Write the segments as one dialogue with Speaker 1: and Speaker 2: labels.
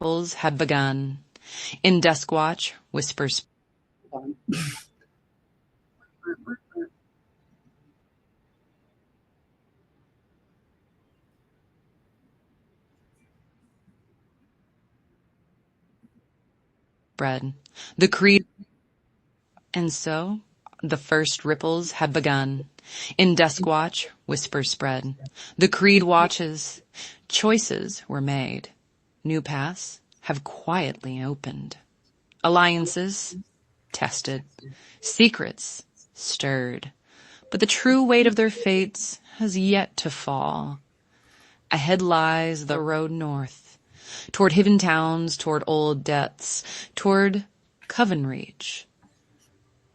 Speaker 1: ripples have begun. In Duskwatch, whispers spread. The creed, and so the first ripples had begun. In Duskwatch, whispers spread. The creed watches. Choices were made. New paths have quietly opened. Alliances tested. Secrets stirred. But the true weight of their fates has yet to fall. Ahead lies the road north, toward hidden towns, toward old debts, toward coven reach,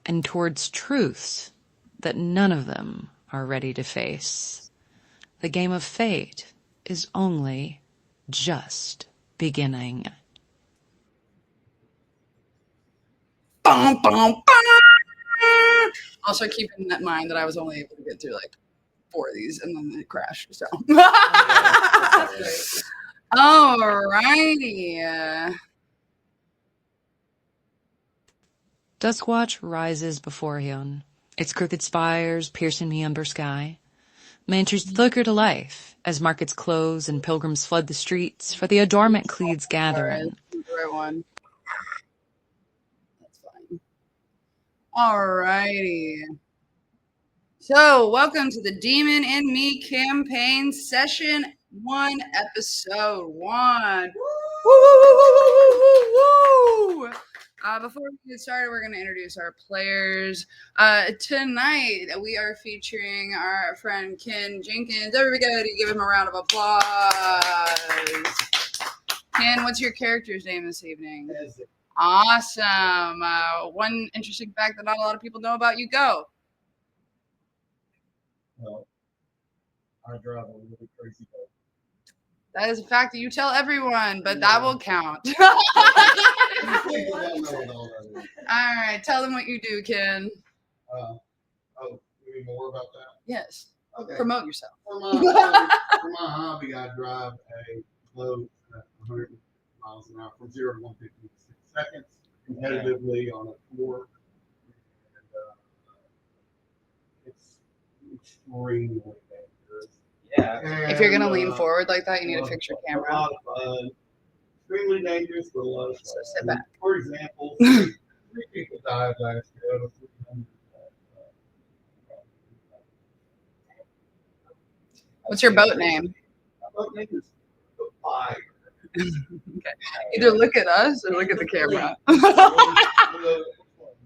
Speaker 1: and towards truths that none of them are ready to face. The game of fate is only just beginning.
Speaker 2: Bum, bum, bum. Also, keep in mind that I was only able to get through like 4 of these and then it crashed. So, alrighty.
Speaker 1: Duskwatch rises before him, its crooked spires piercing the umber sky. Lanterns flicker to life as markets close and pilgrims flood the streets for the Adornment Creed's gathering.
Speaker 2: The right one. That's fine. Alrighty. So, welcome to the Demon in Me campaign, session 1, episode 1. Woo! Before we get started, we're going to introduce our players. Tonight, we are featuring our friend Ken Jenkins. Everybody give him a round of applause. Ken, what's your character's name this evening?
Speaker 3: Ezzrik.
Speaker 2: Awesome. One interesting fact that not a lot of people know about you. Go.
Speaker 3: Well, I drive a really crazy boat.
Speaker 2: That is a fact that you tell everyone, but that will count. All right, tell them what you do, Ken.
Speaker 3: Oh, you mean more about that?
Speaker 2: Yes.
Speaker 3: Okay.
Speaker 2: Promote yourself.
Speaker 3: For my hobby, I drive a boat at 100 miles an hour from 0 to 150 in 6 seconds, competitively on a tour. And it's extremely dangerous.
Speaker 4: Yeah.
Speaker 3: And,
Speaker 2: If you're going to lean forward like that, you need to fix your camera.
Speaker 3: A lot of fun. Extremely dangerous, but a lot of fun.
Speaker 2: So sit back.
Speaker 3: For example, 3 people died last year out of 300.
Speaker 2: What's your boat name?
Speaker 3: My boat name is the Fire.
Speaker 2: Okay. Either look at us or look at the camera.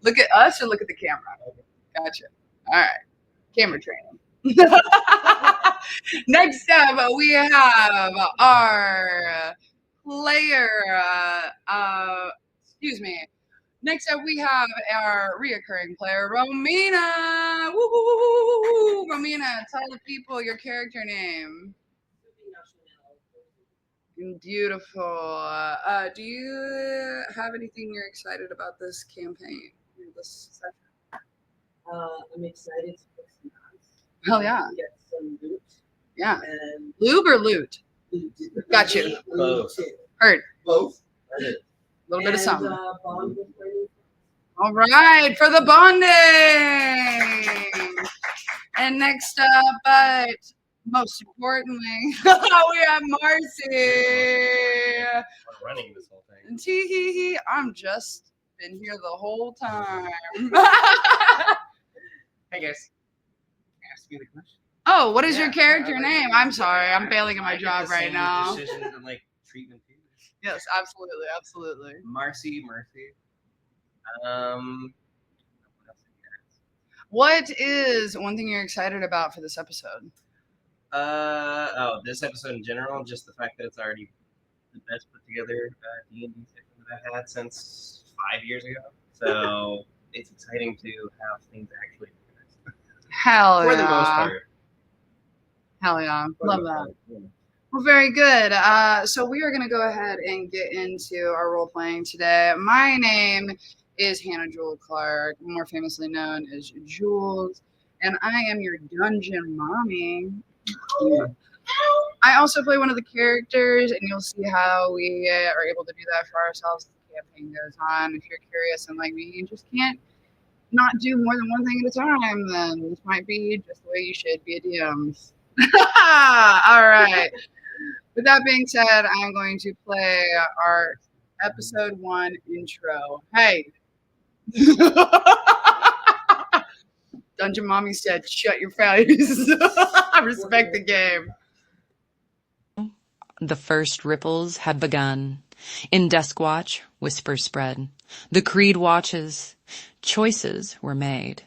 Speaker 2: Look at us or look at the camera. Gotcha. All right. Camera training. Next up, we have our player. Excuse me. Next up, we have our reoccurring player, Romina. Woo! Romina, tell the people your character name. Beautiful. Do you have anything you're excited about this campaign? This session?
Speaker 5: I'm excited to fix some knives.
Speaker 2: Hell yeah.
Speaker 5: Get some loot.
Speaker 2: Yeah.
Speaker 5: And
Speaker 2: Lube or loot? Got you.
Speaker 4: Both.
Speaker 2: Heard.
Speaker 3: Both.
Speaker 2: A little bit of something.
Speaker 5: Bond with friends.
Speaker 2: All right, for the bonding. And next up, but most importantly, we have Marcy.
Speaker 4: I'm running this whole thing.
Speaker 2: Tee-hee-hee, I'm just been here the whole time.
Speaker 4: Hey guys. Ask me the question.
Speaker 2: Oh, what is your
Speaker 4: Yeah,
Speaker 2: character
Speaker 4: I like
Speaker 2: name?
Speaker 4: it.
Speaker 2: I'm sorry, I'm failing at
Speaker 4: I
Speaker 2: my
Speaker 4: get
Speaker 2: job
Speaker 4: the
Speaker 2: right
Speaker 4: same
Speaker 2: now.
Speaker 4: Decisions and like treatment too.
Speaker 2: Yes, absolutely, absolutely.
Speaker 4: Marcy.
Speaker 2: What is one thing you're excited about for this episode?
Speaker 4: This episode in general, just the fact that it's already the best put together D&D session that I've had since 5 years ago. So it's exciting to have things actually organized.
Speaker 2: Hell
Speaker 4: For
Speaker 2: yeah.
Speaker 4: the most part.
Speaker 2: Hell yeah. Love that. Well, very good. So we are going to go ahead and get into our role playing today. My name is Hannah Jewel Clark, more famously known as Jules, and I am your dungeon mommy. I also play one of the characters, and you'll see how we are able to do that for ourselves as the campaign goes on. If you're curious and like me, you just can't not do more than one thing at a time, then this might be just the way you should be a DM. All right. With that being said, I'm going to play our episode 1 intro. Hey. Dungeon Mommy said, shut your face. Respect the game.
Speaker 1: The first ripples had begun. In Duskwatch, whispers spread. The Creed watches. Choices were made.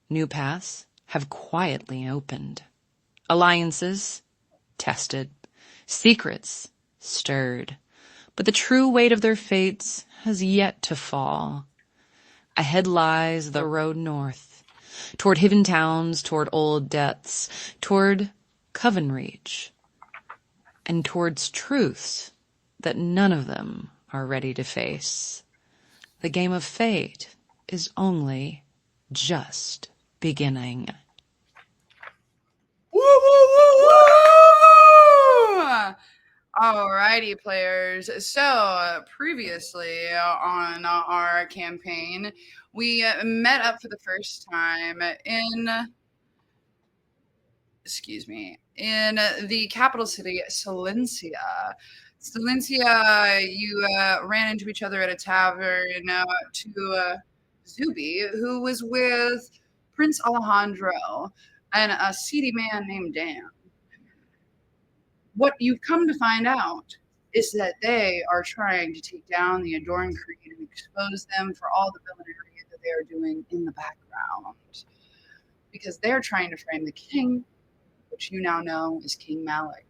Speaker 1: New paths have quietly opened. Alliances tested. Secrets stirred. But the true weight of their fates has yet to fall. Ahead lies the road north, toward hidden towns, toward old debts, toward Coven Reach, and towards truths that none of them are ready to face. The game of fate is only just beginning.
Speaker 2: Woo, woo, woo, woo! Alrighty, players. So, previously on our campaign, we met up for the first time in the capital city, Silencia. You ran into each other at a tavern to Zuby, who was with Prince Alejandro and a seedy man named Dan. What you've come to find out is that they are trying to take down the Adornment Creed and expose them for all the villainy that they are doing in the background. Because they're trying to frame the king, which you now know is King Malik.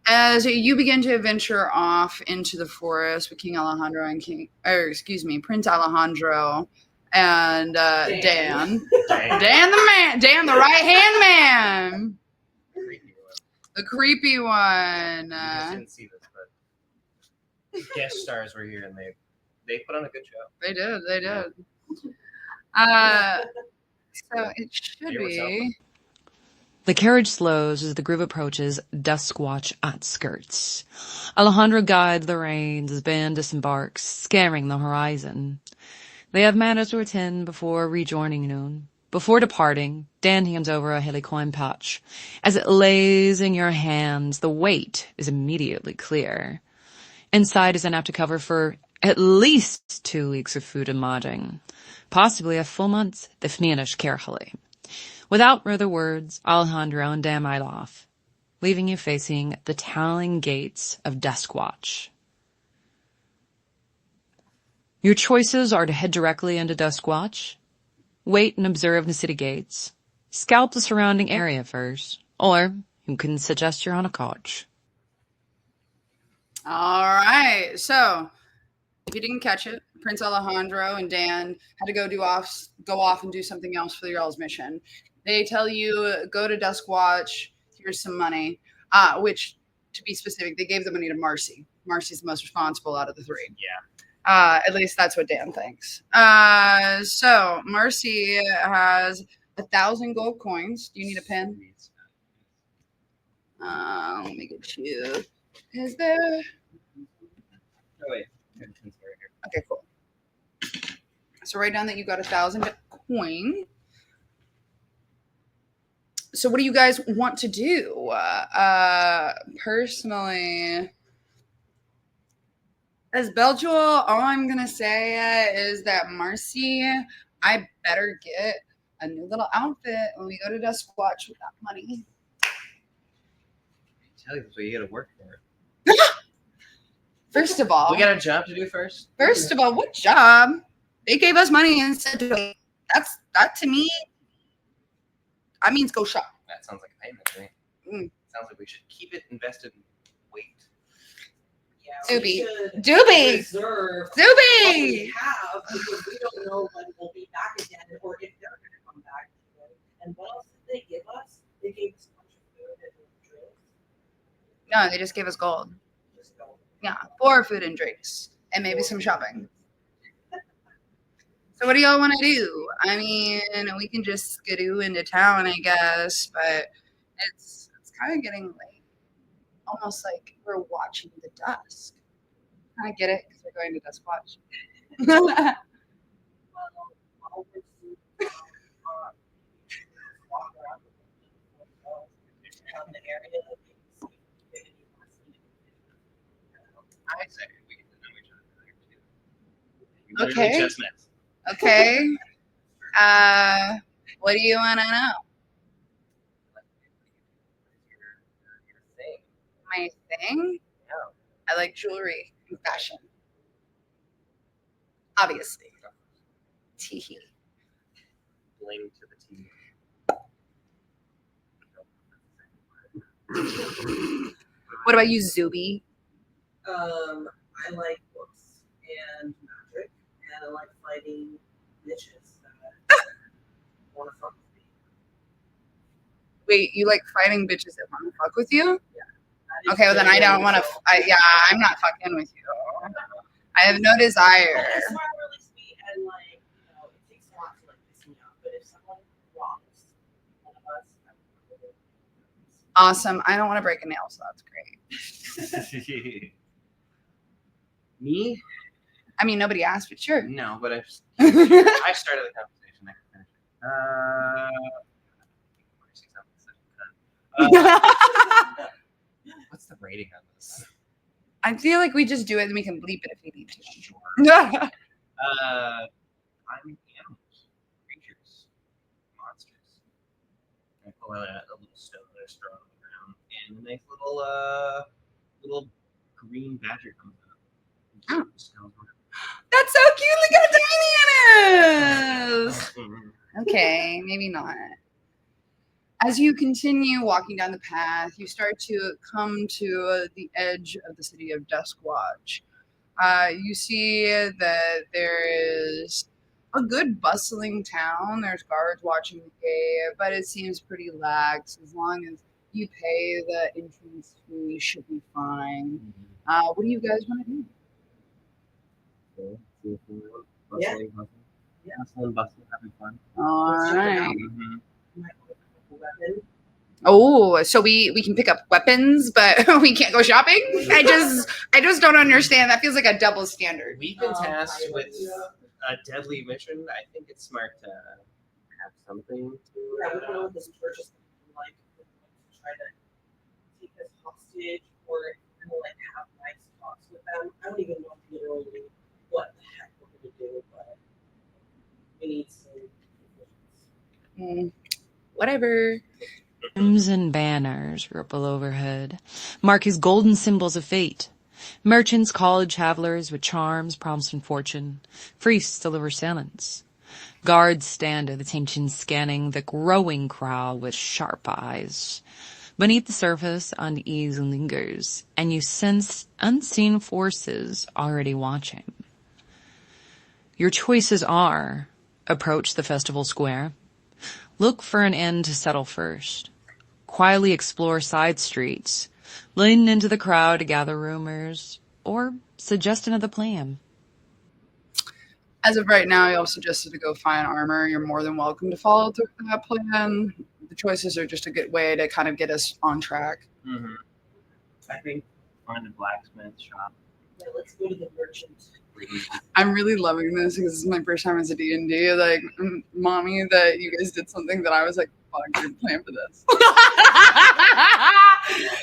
Speaker 2: As you begin to venture off into the forest with King Alejandro and Prince Alejandro and Dan the right-hand man. The creepy one.
Speaker 4: You guys didn't see this, but guest stars were here, and they put on a good show.
Speaker 2: They did. So it should be.
Speaker 1: The carriage slows as the group approaches Duskwatch outskirts. Alejandro guides the reins as Ben disembarks, scaring the horizon. They have matters to attend before rejoining noon. Before departing, Dan hands over a helicoin pouch. As it lays in your hands, the weight is immediately clear. Inside is enough to cover for at least 2 weeks of food and lodging, possibly a full month if managed carefully. Without further words, Alejandro and Dan ride off, leaving you facing the towering gates of Duskwatch. Your choices are to head directly into Duskwatch, wait and observe the city gates, scout the surrounding area first, or you can suggest you're on a couch.
Speaker 2: All right. So, if you didn't catch it, Prince Alejandro and Dan had to go off and do something else for the y'all's mission. They tell you, go to Duskwatch, here's some money, which, to be specific, they gave the money to Marcy. Marcy's the most responsible out of the three.
Speaker 4: Yeah.
Speaker 2: At least that's what Dan thinks. So Marcy has 1,000 gold coins. Do you need a pen? Let me get you. Is there?
Speaker 4: Oh, wait.
Speaker 2: Okay, cool. So write down that you got 1,000 coin. So what do you guys want to do? Personally, as Beljual, all I'm going to say is that Marcy, I better get a new little outfit when we go to Duskwatch with that money.
Speaker 4: I tell you, so you got to work for it.
Speaker 2: First of all,
Speaker 4: we got a job to do first.
Speaker 2: First of all, what job? They gave us money and said, that to me, that means go shop.
Speaker 4: That sounds like a payment to me. Sounds like we should keep it invested and wait.
Speaker 5: Yeah,
Speaker 2: Doobie.
Speaker 5: Reserve what
Speaker 2: Doobie.
Speaker 5: we have because we don't know when we'll be back again or if they're going to come back again. And what else did they give us? They gave us a bunch of food and drinks.
Speaker 2: No, they just gave us gold.
Speaker 5: Just gold.
Speaker 2: Yeah, for food and drinks and maybe some shopping. So what do y'all want to do? I mean, we can just skidoo into town, I guess, but it's kind of getting late. Almost like we're watching the dusk. I get it because we're going to Duskwatch.
Speaker 5: Well, while we're walk around the area,
Speaker 4: I say we get to know each other there too. You better
Speaker 2: Okay.
Speaker 4: be chestnuts.
Speaker 2: Okay. What do you want to know?
Speaker 4: Your thing.
Speaker 2: My thing?
Speaker 4: Yeah.
Speaker 2: I like jewelry and fashion. Obviously. Teehee.
Speaker 4: Bling to the team.
Speaker 2: What about you, Zuby?
Speaker 5: I like books and magic, and I like fighting bitches that want to fuck with me.
Speaker 2: Wait, you like fighting bitches that want to fuck with you?
Speaker 5: Yeah.
Speaker 2: Okay, well then I don't want to. Yeah, I'm not fucking with you. I have no desire.
Speaker 5: Unless someone really sweet and like, it takes a lot to like piss me off. But if someone wrongs one of us, I would really.
Speaker 2: Awesome. I don't want to break a nail, so that's great.
Speaker 4: Me?
Speaker 2: I mean, nobody asked, but sure.
Speaker 4: No, but I started the conversation. I can finish it. What's the rating on this?
Speaker 2: I feel like we just do it and we can bleep it if we need to.
Speaker 4: Sure. I'm animals, creatures, monsters. I pull out a little stone or straw on the ground, and a nice little green badger comes out.
Speaker 2: Oh.
Speaker 4: Smells
Speaker 2: That's so cute. Look how tiny it is.
Speaker 4: good.
Speaker 2: Okay, maybe not. As you continue walking down the path, you start to come to the edge of the city of Duskwatch. You see that there is a good bustling town. There's guards watching the gate, but it seems pretty lax. As long as you pay the entrance fee, you should be fine. What do you guys want to do?
Speaker 5: Yeah.
Speaker 4: Hustling, bustling, having fun.
Speaker 2: All
Speaker 5: Let's check it
Speaker 2: right.
Speaker 5: out.
Speaker 4: Mm-hmm.
Speaker 5: You might want to pick up a weapon.
Speaker 2: Oh, so we can pick up weapons, but we can't go shopping? I just don't understand. That feels like a double standard.
Speaker 4: We've been tasked with a deadly mission. I think it's smart to have something to.
Speaker 5: Yeah, we don't know what this church is like. We're going to try to take us hostage or like have nice talks with them. I don't even know literally what the heck we're going to do, but we need some decisions.
Speaker 2: Whatever.
Speaker 1: Crimson banners ripple overhead, marking golden symbols of fate. Merchants call travelers with charms, promise, and fortune. Priests deliver silence. Guards stand at attention, scanning the growing crowd with sharp eyes. Beneath the surface, unease lingers, and you sense unseen forces already watching. Your choices are: approach the festival square, look for an inn to settle first, quietly explore side streets, lean into the crowd to gather rumors, or suggest another plan.
Speaker 2: As of right now, y'all suggested to go find armor. You're more than welcome to follow through that plan. The choices are just a good way to kind of get us on track.
Speaker 4: Mm-hmm. I think find a blacksmith shop.
Speaker 5: Yeah, let's go to the merchant.
Speaker 2: I'm really loving this because this is my first time as a D&D. Like, mommy, that you guys did something that I was like, fuck, I didn't plan for this.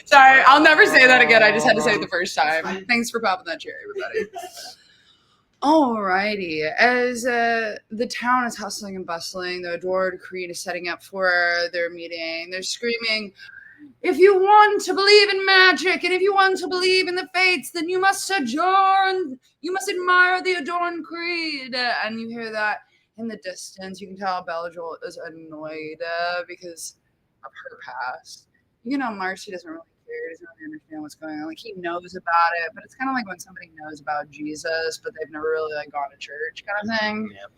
Speaker 2: Sorry, I'll never say that again. I just had to say it the first time. Thanks for popping that cherry, everybody. Alrighty. As the town is hustling and bustling, the Adornment Creed is setting up for their meeting. They're screaming, if you want to believe in magic and if you want to believe in the fates, then you must admire the Adornment Creed. And you hear that in the distance. You can tell Bellajoul is annoyed because of her past. You know, Marcy doesn't really care. He doesn't really understand what's going on. Like, he knows about it, but it's kind of like when somebody knows about Jesus, but they've never really like gone to church kind of thing.
Speaker 4: Yep.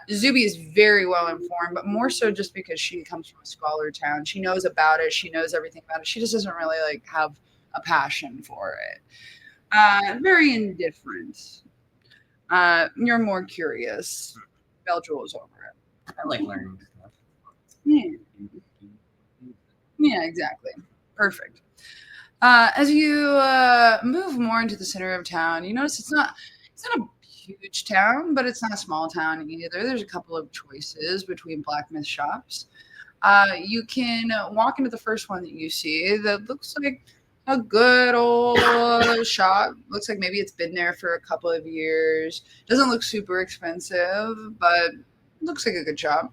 Speaker 2: Zuby is very well informed, but more so just because she comes from a scholar town. She knows about it. She knows everything about it. She just doesn't really like have a passion for it. Very indifferent. You're more curious. Bellajoul is over it.
Speaker 4: I like learning stuff.
Speaker 2: Yeah. Yeah, exactly. Perfect. As you move more into the center of town, you notice it's not a huge town, but it's not a small town either. There's a couple of choices between blacksmith shops. You can walk into the first one that you see that looks like a good old shop. Looks like maybe it's been there for a couple of years. Doesn't look super expensive, but looks like a good shop.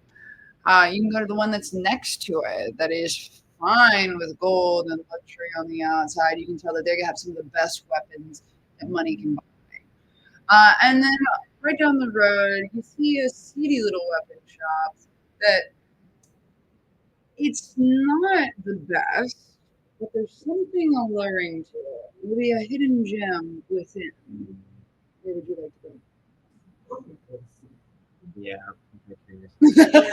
Speaker 2: You can go to the one that's next to it that is fine with gold and luxury on the outside. You can tell that they have some of the best weapons that money can buy. And then right down the road, you see a seedy little weapon shop that it's not the best, but there's something alluring to it. Maybe a hidden gem within. Where would you like to
Speaker 4: Yeah. I'm curious.
Speaker 2: go?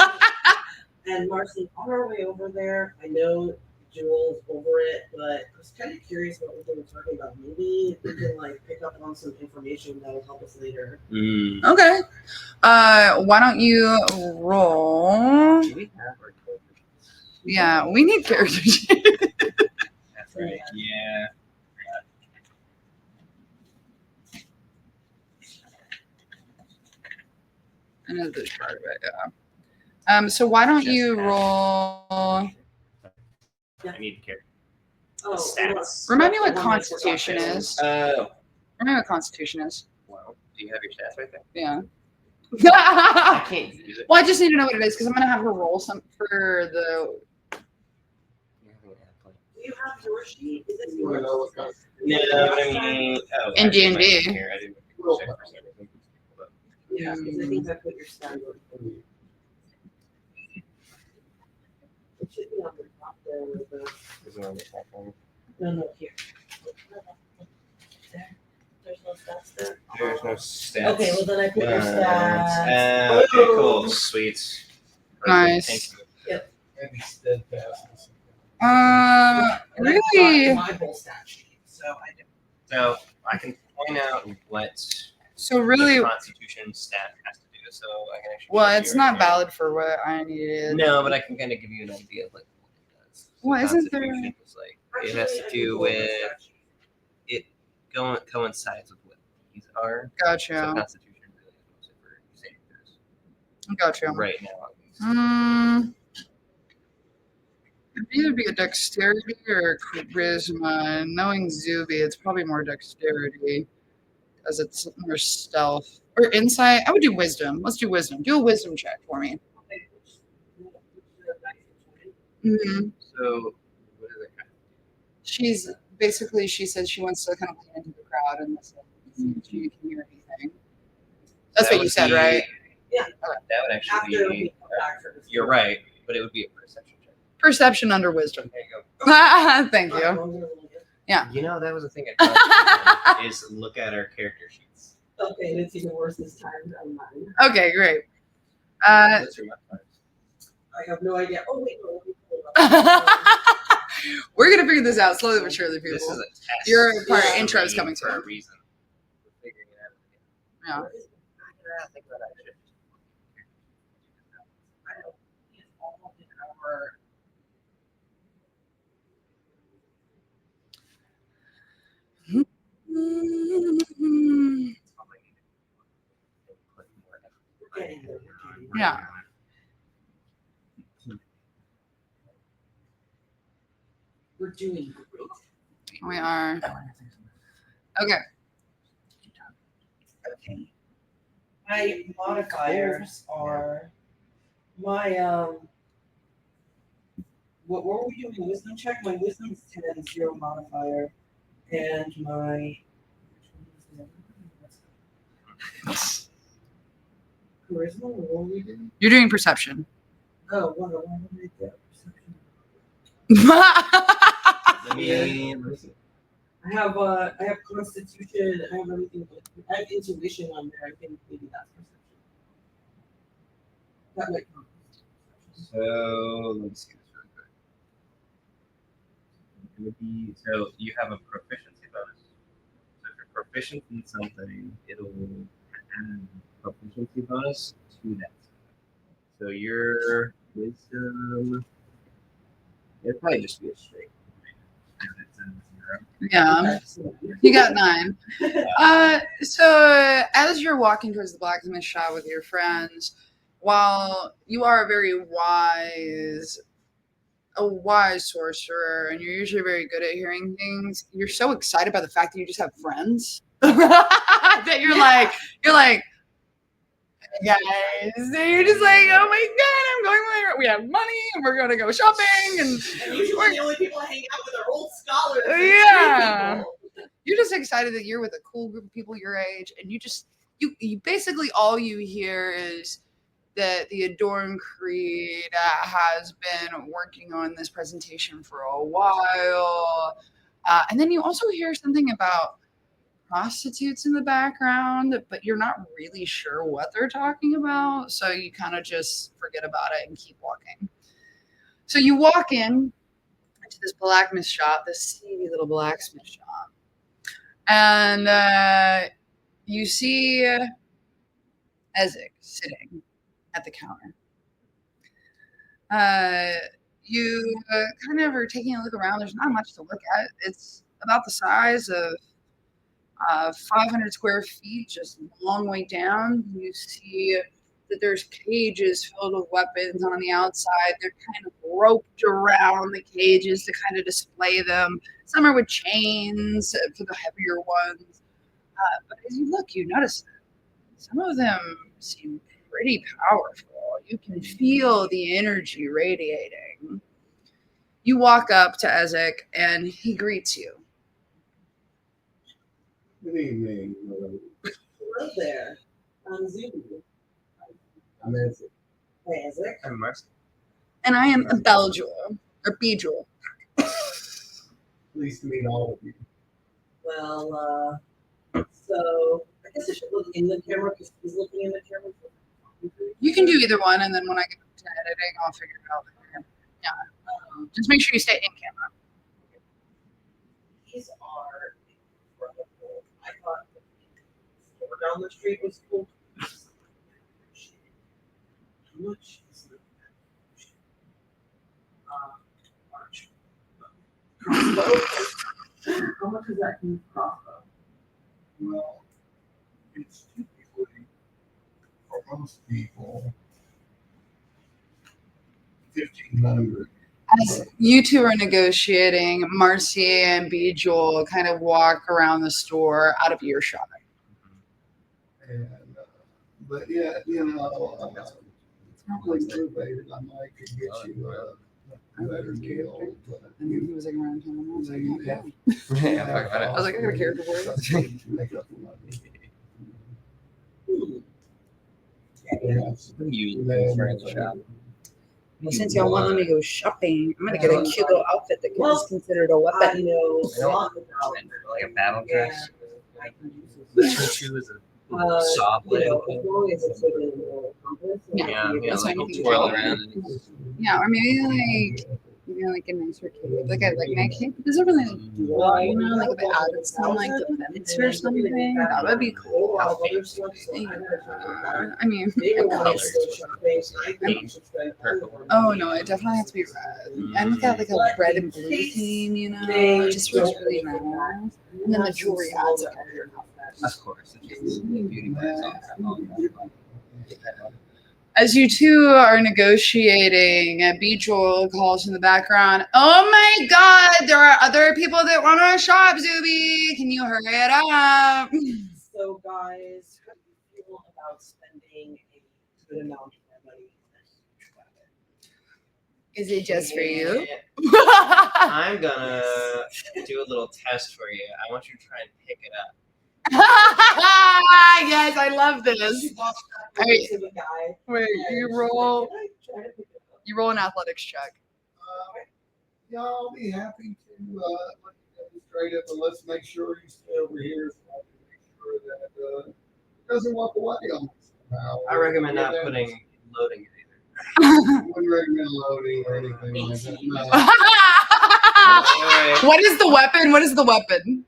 Speaker 5: And Marcy, on our way over there, I know Jewel's over it, but I was kind of curious about what they were talking about. Maybe we can like pick up on some information that will help us later.
Speaker 2: Okay. Why don't you roll?
Speaker 4: Do we have our characters?
Speaker 2: Yeah, we need characters.
Speaker 4: That's right. Yeah.
Speaker 2: I know this part of it, yeah. So why don't you roll?
Speaker 4: I need the character.
Speaker 5: Oh,
Speaker 4: Stats.
Speaker 2: Remind me what Constitution is.
Speaker 4: Oh.
Speaker 2: Remind me what Constitution is.
Speaker 4: Well, do you have your stats right there?
Speaker 2: Yeah.
Speaker 4: I can't use it.
Speaker 2: Well, I just need to know what it is because I'm gonna have her roll some for the.
Speaker 5: Do you have your sheet? Is it
Speaker 3: You wanna
Speaker 5: yours?
Speaker 3: know what kind of-
Speaker 4: No, I mean, oh,
Speaker 2: In
Speaker 4: actually,
Speaker 2: D&D.
Speaker 4: right here, I didn't check for everything.
Speaker 5: Yeah, because I think I put your standard. It should be on the top there with the.
Speaker 4: Is it on the top one?
Speaker 5: No, here. There. There's no stats there.
Speaker 4: There's no stats.
Speaker 5: Okay, well then I put your
Speaker 4: Uh,
Speaker 5: stats.
Speaker 4: okay, cool, sweet.
Speaker 2: Nice.
Speaker 4: Thank you.
Speaker 3: Maybe steadfast.
Speaker 5: And I
Speaker 2: Really?
Speaker 5: got my whole stat sheet, so I did.
Speaker 4: So I can point out what
Speaker 2: So really,
Speaker 4: the Constitution stat has to do. So I can actually.
Speaker 2: well,
Speaker 4: show
Speaker 2: it's
Speaker 4: you
Speaker 2: not
Speaker 4: right here.
Speaker 2: valid for what I needed.
Speaker 4: No, but I can kind of give you an idea of like what it does. So
Speaker 2: Well, isn't there-
Speaker 4: Constitution is like it has to do with it coincides with what these are. So
Speaker 2: Gotcha.
Speaker 4: Constitution really is mostly for saviors.
Speaker 2: Gotcha.
Speaker 4: Right now, at least.
Speaker 2: It'd either be a dexterity or a charisma. And knowing Zuby, it's probably more dexterity because it's more stealth. Or insight. I would do wisdom. Let's do wisdom. Do a wisdom check for me. Mm-hmm.
Speaker 4: So what is it?
Speaker 2: She says she wants to kind of lean into the crowd and listen. See if she can hear anything. That's
Speaker 4: That
Speaker 2: what you
Speaker 4: would
Speaker 2: said,
Speaker 4: be-
Speaker 2: right?
Speaker 5: Yeah.
Speaker 4: That would actually
Speaker 5: After we
Speaker 4: be.
Speaker 5: come back for this.
Speaker 4: You're right, but it would be a perception check.
Speaker 2: Perception under wisdom.
Speaker 4: There you go.
Speaker 2: Thank you.
Speaker 4: You know, that was the thing I thought is look at our character sheets.
Speaker 5: Okay, it's even worse this time than mine.
Speaker 2: Okay, great.
Speaker 4: Those are my parts.
Speaker 5: I have no idea. Oh wait, no, let me pull it up.
Speaker 2: We're gonna figure this out slowly but surely, people.
Speaker 4: This is a test.
Speaker 2: Your part
Speaker 5: Yeah.
Speaker 2: intro is
Speaker 4: Read
Speaker 2: coming
Speaker 4: for a
Speaker 2: through.
Speaker 4: reason. We're figuring it out.
Speaker 2: Yeah.
Speaker 5: What is it?
Speaker 4: I think that I should.
Speaker 5: I don't. It's all in our. We're getting there.
Speaker 2: Yeah.
Speaker 5: We're doing great.
Speaker 2: We are. Okay.
Speaker 5: Okay. My modifiers are my what were we doing? Wisdom check? My wisdom is 10, 0 modifier. And my charisma, what were we doing?
Speaker 2: You're doing perception.
Speaker 5: Oh, what did I get? Perception.
Speaker 4: Let me.
Speaker 5: I have constitution, I have everything, but I have intuition on there. I think maybe that's perception. That might count.
Speaker 4: So let me see this really quick. It would be so you have a proficiency bonus. So if you're proficient in something, it'll add a proficiency bonus to that. So your wisdom It'd probably just be a straight.
Speaker 2: Yeah, you got 9. So as you're walking towards the blacksmith shop with your friends, while you are a wise sorcerer, and you're usually very good at hearing things, you're so excited by the fact that you just have friends that you're like, hey guys, and you're just like, oh my god, I'm going where we have money and we're gonna go shopping and
Speaker 5: usually the only people I hang out with are old scholars.
Speaker 2: Yeah. You're just excited that you're with a cool group of people your age, and you basically all you hear is that the Adornment Creed has been working on this presentation for a while, and then you also hear something about prostitutes in the background, but you're not really sure what they're talking about, so you kind of just forget about it and keep walking. So you walk in to this blacksmith shop, this seedy little blacksmith shop. And you see Ezzrik sitting at the counter. You kind of are taking a look around. There's not much to look at. It's about the size of 500 square feet, just a long way down. You see that there's cages filled with weapons on the outside. They're kind of roped around the cages to kind of display them. Some are with chains for the heavier ones. But as you look, you notice that some of them seem pretty powerful. You can feel the energy radiating. You walk up to Ezzrik, and he greets you.
Speaker 3: Good evening.
Speaker 5: Hello there. I'm Zuby.
Speaker 3: I'm Ezzrik.
Speaker 5: Hey, Ezzrik.
Speaker 4: I'm Marcy.
Speaker 2: And I am Beljul, or Bejul.
Speaker 3: Pleased to meet all of you.
Speaker 5: Well, so I guess I should look in the camera because he's looking in the camera.
Speaker 2: You can do either one, and then when I get to editing, I'll figure it out later. Yeah. Just make sure you stay in camera.
Speaker 5: These are incredible. I thought the store down the street was cool. How much is the arch? Crossbow? How much is that crossbow?
Speaker 3: Well, it's typically, for most people, 1,500.
Speaker 2: As you two are negotiating, Marcy and Bejul kind of walk around the store out of earshot.
Speaker 3: And, but yeah, it's probably motivated. I might could get you a better deal. But
Speaker 2: And he was like around him. I was like,
Speaker 3: you
Speaker 2: okay.
Speaker 3: have
Speaker 2: I was like, I got a character for it.
Speaker 3: make up the money.
Speaker 4: You
Speaker 3: Then,
Speaker 4: shop.
Speaker 2: Well, since y'all want me to go shopping, I'm gonna get a cute little outfit that is considered a
Speaker 5: I
Speaker 2: weapon.
Speaker 5: know
Speaker 4: I don't
Speaker 5: about
Speaker 4: like a battle dress.
Speaker 5: I can use
Speaker 4: The
Speaker 5: this.
Speaker 4: tutu is a saw blade.
Speaker 5: As long as it's within the compass.
Speaker 2: Yeah, that's
Speaker 4: like
Speaker 2: what
Speaker 4: he'll
Speaker 2: you
Speaker 4: twirl
Speaker 2: do.
Speaker 4: around and he's
Speaker 2: Yeah, or maybe like a nicer cape, like a neck cape. It doesn't really do a lot, you know, like if it added some like defense or something, that would be cool. I mean, oh no, it definitely has to be red. And look at like a red and blue theme, you know, it just looks really nice. And then the jewelry adds up to your outfit.
Speaker 4: of course. It's beauty by itself.
Speaker 2: As you two are negotiating, Bejul calls in the background, "Oh my god, there are other people that want to shop, Zuby. Can you hurry it up?"
Speaker 5: So, guys, how do you feel about spending a good amount of our money on this?
Speaker 2: Is it just for you?
Speaker 4: I'm gonna do a little test for you. I want you to try and pick it up.
Speaker 2: Yes, I love this.
Speaker 5: All right. To the guy.
Speaker 2: Wait, you roll an athletics check.
Speaker 3: Yeah, I'll be happy to let you demonstrate it, but let's make sure you stay over here so I can make sure that it doesn't walk away on me somehow.
Speaker 4: I recommend not putting loading it either.
Speaker 3: Wouldn't recommend loading or anything like that. No.
Speaker 2: What is the weapon? What is the weapon?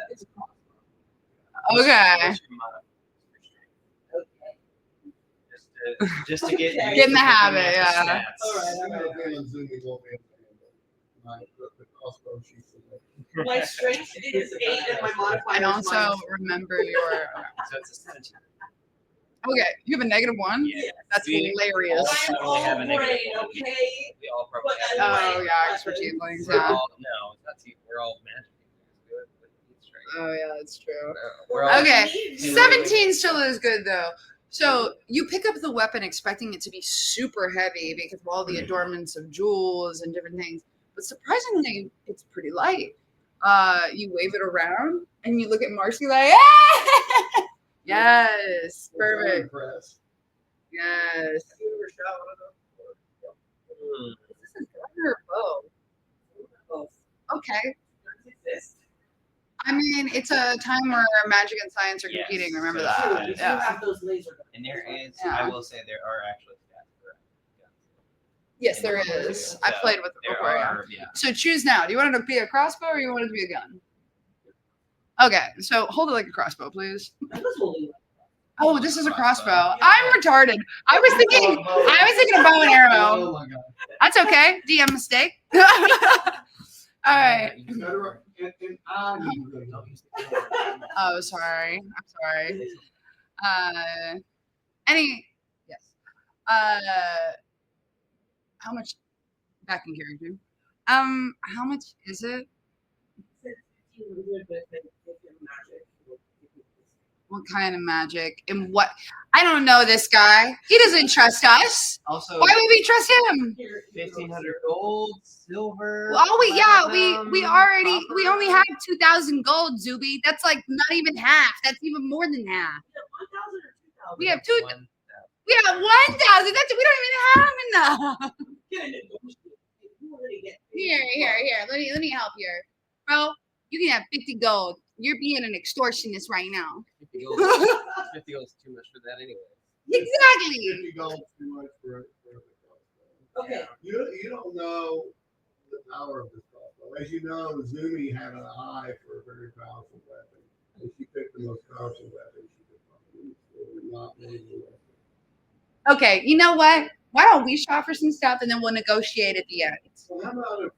Speaker 5: It's a crossbow.
Speaker 2: Okay.
Speaker 4: Just to get
Speaker 2: Get in the habit, yeah.
Speaker 4: stats.
Speaker 5: All right.
Speaker 3: I got a feeling Zumi won't be able to handle it. crossbow she selected.
Speaker 5: My strength is 8 and my modifier
Speaker 2: And
Speaker 5: is
Speaker 2: also
Speaker 5: minus.
Speaker 2: remember your.
Speaker 4: So it's a 17.
Speaker 2: Okay, you have a -1.
Speaker 4: Yeah.
Speaker 2: That's
Speaker 4: We
Speaker 2: hilarious.
Speaker 5: I'm
Speaker 4: Probably have a
Speaker 5: all
Speaker 4: negative
Speaker 5: brain,
Speaker 4: one.
Speaker 5: okay?
Speaker 4: We all probably
Speaker 5: But
Speaker 4: have
Speaker 5: I
Speaker 2: Oh
Speaker 5: like
Speaker 2: yeah, because we're
Speaker 5: weapons.
Speaker 2: tieflings.
Speaker 4: We're
Speaker 2: Yeah.
Speaker 4: all, no, it's not team. We're all magic. We're straight.
Speaker 2: Oh yeah, that's true.
Speaker 4: We're all
Speaker 2: Okay, 17 still is good though. So you pick up the weapon expecting it to be super heavy because of all the adornments of jewels and different things, but surprisingly, it's pretty light. You wave it around and you look at Marcy like, ah! Yes,
Speaker 3: I'm
Speaker 2: perfect.
Speaker 3: impressed.
Speaker 2: Yes.
Speaker 3: Have you ever shot one of those?
Speaker 4: Hmm.
Speaker 2: Is this a gun or a bow?
Speaker 5: Both.
Speaker 2: Okay.
Speaker 5: Guns exist.
Speaker 2: I mean, it's a time where magic and science are
Speaker 4: Yes.
Speaker 2: competing. Remember
Speaker 4: So
Speaker 2: that.
Speaker 5: True, we do
Speaker 2: Yeah.
Speaker 5: have those laser guns.
Speaker 4: And there is,
Speaker 2: Yeah.
Speaker 4: I will say, there are actually stats for guns.
Speaker 2: Yes, there is. I
Speaker 4: So
Speaker 2: played with it
Speaker 4: there
Speaker 2: before. Yeah.
Speaker 4: are, yeah.
Speaker 2: So choose now. Do you want it to be a crossbow or you want it to be a gun? Okay, so hold it like a crossbow, please.
Speaker 5: I was holding
Speaker 2: Oh, this is a crossbow.
Speaker 4: Crossbow.
Speaker 2: I'm retarded. I was thinking a bow and arrow.
Speaker 3: Oh my god.
Speaker 2: That's okay. DM mistake. All right.
Speaker 3: You better, and I need to
Speaker 4: Don't
Speaker 3: go.
Speaker 4: use the keyboard.
Speaker 2: Oh, sorry. I'm sorry. Yes. How much back in character? How much is it?
Speaker 5: 1500, but if you're magic, it'll give you this.
Speaker 2: What kind of magic? And what? I don't know this guy. He doesn't trust us.
Speaker 4: Also,
Speaker 2: Why would we trust him?
Speaker 5: Here,
Speaker 4: 1,500 gold, silver.
Speaker 2: Oh, we
Speaker 4: platinum,
Speaker 2: we only
Speaker 4: copper.
Speaker 2: have 2,000 gold, Zuby. That's like not even half. That's even more than half.
Speaker 5: 1,000 or 2,000?
Speaker 2: We have two.
Speaker 4: 1,000.
Speaker 2: We have 1,000. That's we don't even have enough.
Speaker 5: Get a negotiate. If you want to get
Speaker 2: Here. Let me help here, bro. You can have 50 gold. You're being an extortionist right now.
Speaker 4: 50 gold. 50 gold is too much for that anyway.
Speaker 2: Exactly.
Speaker 3: 50 gold too much for a crossbow.
Speaker 5: Okay.
Speaker 3: You don't know the power of this crossbow. As you know, Zumi had an eye for a very powerful weapon. And she picked the most powerful weapon she could find. So not really the weapon.
Speaker 2: Okay. You know what? Why don't we shop for some stuff and then we'll negotiate at the end?
Speaker 3: So how about if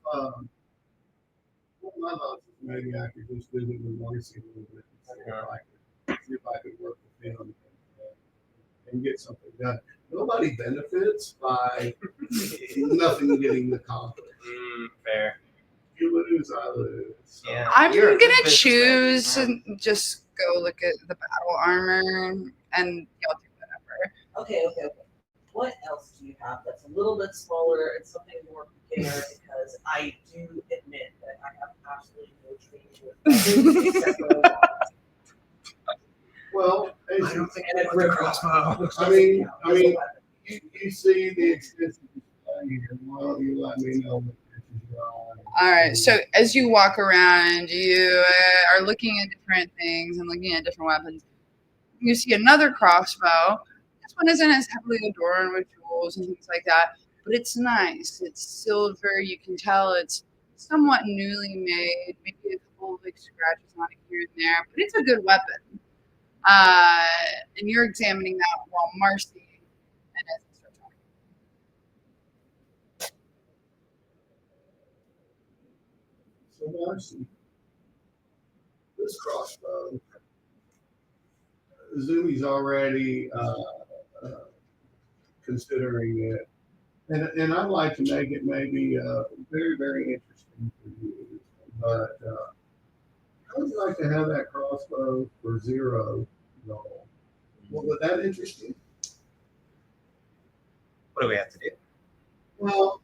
Speaker 3: one of my thoughts is maybe I could just visit with Marcy a little bit and see if I could work with him and get something done. Nobody benefits by nothing getting accomplished.
Speaker 4: Fair.
Speaker 3: You lose, I lose. So,
Speaker 4: Yeah.
Speaker 2: I'm
Speaker 4: You're a good
Speaker 2: gonna
Speaker 4: businessman.
Speaker 2: choose and just go look at the battle armor and y'all do whatever.
Speaker 5: Okay. What else do you have that's a little bit smaller and something more beginner? Because I do admit that I have absolutely no training with weapons except for a wand.
Speaker 3: well, as
Speaker 4: I
Speaker 3: you,
Speaker 4: don't think
Speaker 5: And
Speaker 4: I
Speaker 5: a
Speaker 4: want the
Speaker 5: grip
Speaker 4: crossbow.
Speaker 5: which
Speaker 3: I
Speaker 5: doesn't
Speaker 3: mean-
Speaker 5: count
Speaker 3: I
Speaker 5: as a
Speaker 3: mean-
Speaker 5: weapon.
Speaker 3: you see the extensive display here. Why don't you let me know what pictures you're on?
Speaker 2: All right. So as you walk around, you are looking at different things and looking at different weapons. You see another crossbow. This one isn't as heavily adorned with jewels and things like that, but it's nice. It's silver. You can tell it's somewhat newly made. Maybe a couple of like scratches on it here and there, but it's a good weapon. And you're examining that while Marcy and Ezzrik start talking.
Speaker 3: So Marcy, this crossbow, Zumi's already considering it, and I'd like to make it maybe very, very interesting for you. But how would you like to have that crossbow for 0 gold? Well, would that interest you?
Speaker 4: What do we have to do?
Speaker 3: Well,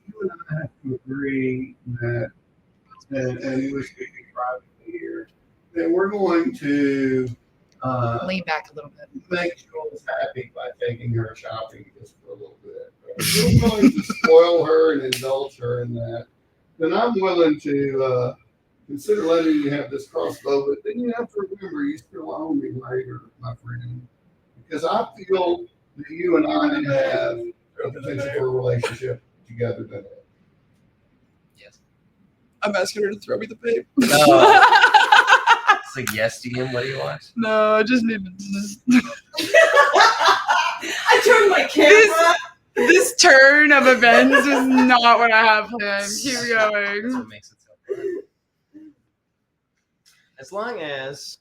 Speaker 3: you and I have to agree that, and we're speaking privately here, that we're going to
Speaker 2: Lean back a little bit.
Speaker 3: make Jules happy by taking her shopping just for a little bit. If we're going to spoil her and indulge her in that, then I'm willing to consider letting you have this crossbow, but then you have to remember you still owe me later, my friend. Because I feel that you and I have a potential for a relationship together today.
Speaker 4: Yes.
Speaker 2: I'm asking her to throw me the paper.
Speaker 4: It's like, yes, DM, what do you want?
Speaker 2: No, I just need to
Speaker 5: I turned my camera.
Speaker 2: this turn of events is not what I have planned. Keep
Speaker 4: That's
Speaker 2: going.
Speaker 4: what makes it so fun. As long as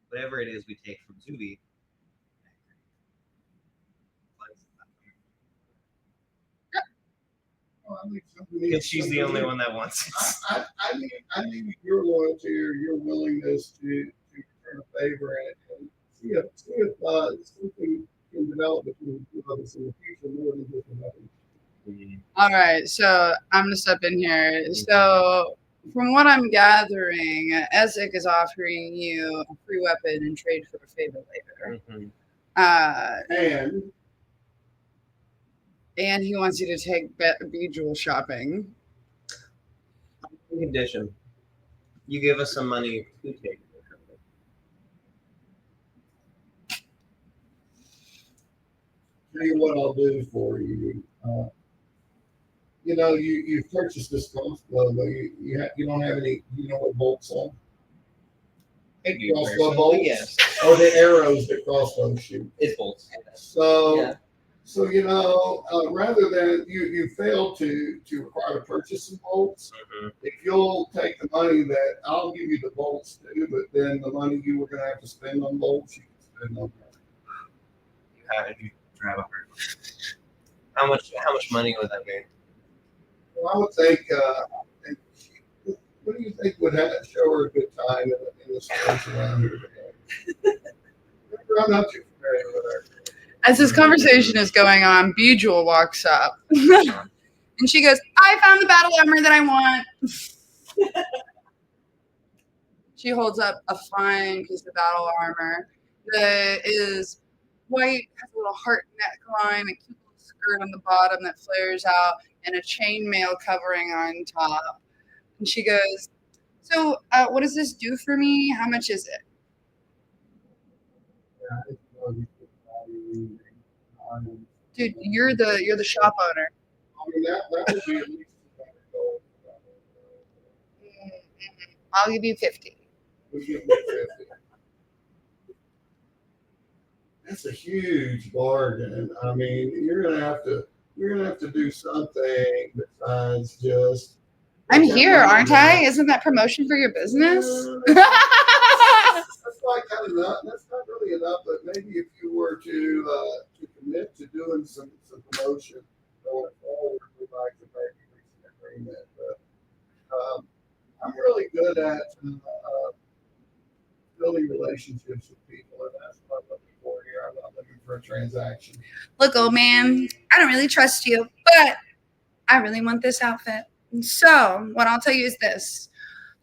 Speaker 4: whatever it is we take from Zuby, because she's the only one that wants it.
Speaker 3: I need your loyalty or your willingness to return a favor and see if something can develop between the two of us in the future more than just another.
Speaker 2: All right, so I'm gonna step in here. So, from what I'm gathering, Ezzrik is offering you a free weapon in trade for a favor later.
Speaker 4: Mhm.
Speaker 2: And he wants you to take Bejewel shopping.
Speaker 4: Condition: you give us some money to take it.
Speaker 3: Tell you what I'll do for you. You know, you've purchased this crossbow, but you don't have any. You know what bolts are? Crossbow bolts.
Speaker 4: Yes.
Speaker 3: Or the arrows that crossbows shoot.
Speaker 4: It's bolts.
Speaker 3: So,
Speaker 4: Yeah.
Speaker 3: so you know, rather than you fail to require to purchase some bolts, if you'll take the money that I'll give you the bolts too, but then the money you were going to have to spend on bolts, you can spend on that.
Speaker 4: How did you drive up? How much money would that be?
Speaker 3: Well, I would think. What do you think would show her a good time in the stores around here today? I'm not too familiar with her.
Speaker 2: As this conversation is going on, Bejewel walks up. And she goes, I found the battle armor that I want. She holds up a fine piece of battle armor that is white, has a little heart neckline, a cute little skirt on the bottom that flares out, and a chainmail covering on top. And she goes, so what does this do for me? How much is it? Dude, you're the shop owner.
Speaker 3: I mean, that would be at least $200.
Speaker 2: I'll give you 50.
Speaker 3: We'll give you 50. That's a huge bargain. I mean, you're gonna have to do something besides just.
Speaker 2: I'm here, aren't I? Isn't that promotion for your business?
Speaker 3: That's like kind of enough. That's not really enough, but maybe if you were to commit to doing some promotion going forward, we'd like to maybe reach an agreement. But I'm really good at building relationships with people, and that's what I'm looking for here. I'm not looking for a transaction.
Speaker 2: Look, old man, I don't really trust you, but I really want this outfit. So what I'll tell you is this.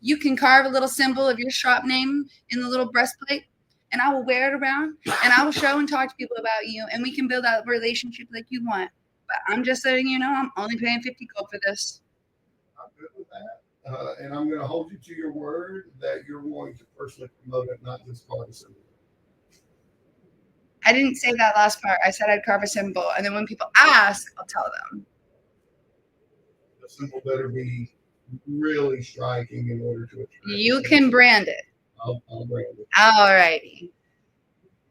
Speaker 2: You can carve a little symbol of your shop name in the little breastplate, and I will wear it around, and I will show and talk to people about you, and we can build a relationship like you want. But I'm just letting you know I'm only paying 50 gold for this.
Speaker 3: I'm good with that. And I'm going to hold you to your word that you're going to personally promote it, not just carve a symbol.
Speaker 2: I didn't say that last part. I said I'd carve a symbol, and then when people ask, I'll tell them.
Speaker 3: The symbol better be really striking in order to attract.
Speaker 2: You can brand it.
Speaker 3: I'll brand it.
Speaker 2: All righty.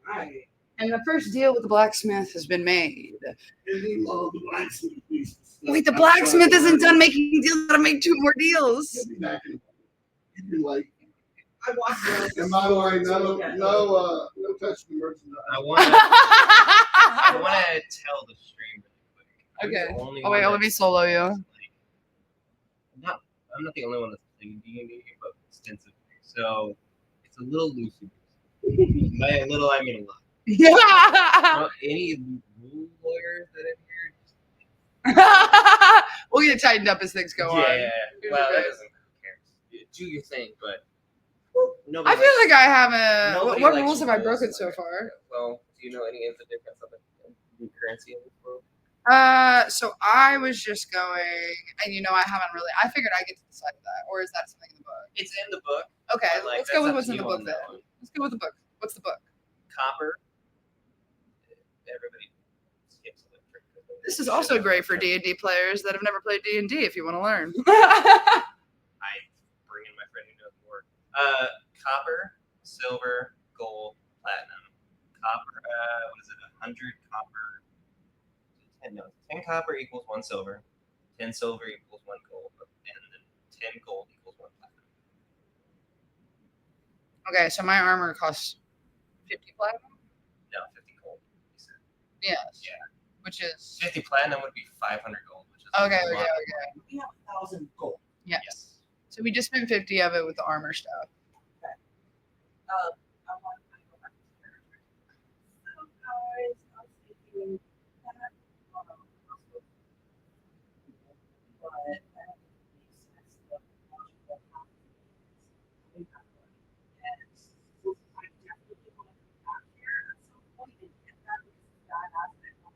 Speaker 2: Right. And the first deal with the blacksmith has been made. Wait, the blacksmith isn't done making deals. Gotta make 2 more deals.
Speaker 3: He'll be back in be late.
Speaker 5: I watched
Speaker 3: And by the way, no touching the merchandise.
Speaker 4: I want to tell the stream really quick.
Speaker 2: Okay. Oh wait, let me solo you.
Speaker 4: I'm not the only one that's playing D&D, but extensively. So it's a little loosey. By a little, I mean a lot.
Speaker 2: Yeah.
Speaker 4: Any rule lawyers that are here?
Speaker 2: We'll get tightened up as things go on.
Speaker 4: Yeah. Well, that doesn't care. Do your thing, but nobody.
Speaker 2: I feel like I haven't.
Speaker 4: Nobody
Speaker 2: What
Speaker 4: likes
Speaker 2: rules have I
Speaker 4: rules
Speaker 2: broken
Speaker 4: like
Speaker 2: so far?
Speaker 4: Well, do you know any of the difference of the currency in this world?
Speaker 2: So I was just going, and I haven't really. I figured I get to decide that, or is that something in the book?
Speaker 4: It's in the book.
Speaker 2: Okay,
Speaker 4: Like,
Speaker 2: let's go with
Speaker 4: that's
Speaker 2: what's
Speaker 4: up
Speaker 2: in
Speaker 4: to
Speaker 2: the
Speaker 4: you
Speaker 2: book
Speaker 4: on
Speaker 2: then.
Speaker 4: that one.
Speaker 2: Let's go with the book. What's the book?
Speaker 4: Copper. Everybody skips electric.
Speaker 2: This is also great for D&D players that have never played D&D. If you want to learn.
Speaker 4: I bring in my friend who knows more. Copper, silver, gold, platinum. Copper. What is it? 100 copper. 10 copper equals 1 silver, 10 silver equals 1 gold, and then 10 gold equals 1 platinum.
Speaker 2: Okay, so my armor costs 50 platinum?
Speaker 4: No, 50 gold. You said.
Speaker 2: Yes.
Speaker 4: Yeah.
Speaker 2: Which is
Speaker 4: 50 platinum would be 500 gold, which is
Speaker 2: okay.
Speaker 4: a lot.
Speaker 5: We have 1,000 gold.
Speaker 2: Yes.
Speaker 4: Yes.
Speaker 2: So we just spent 50 of it with the armor stuff.
Speaker 5: I want to go back to character. So guys, I was thinking that but that makes sense. The logical path is I definitely want to come back here at some point and get that because that aspect of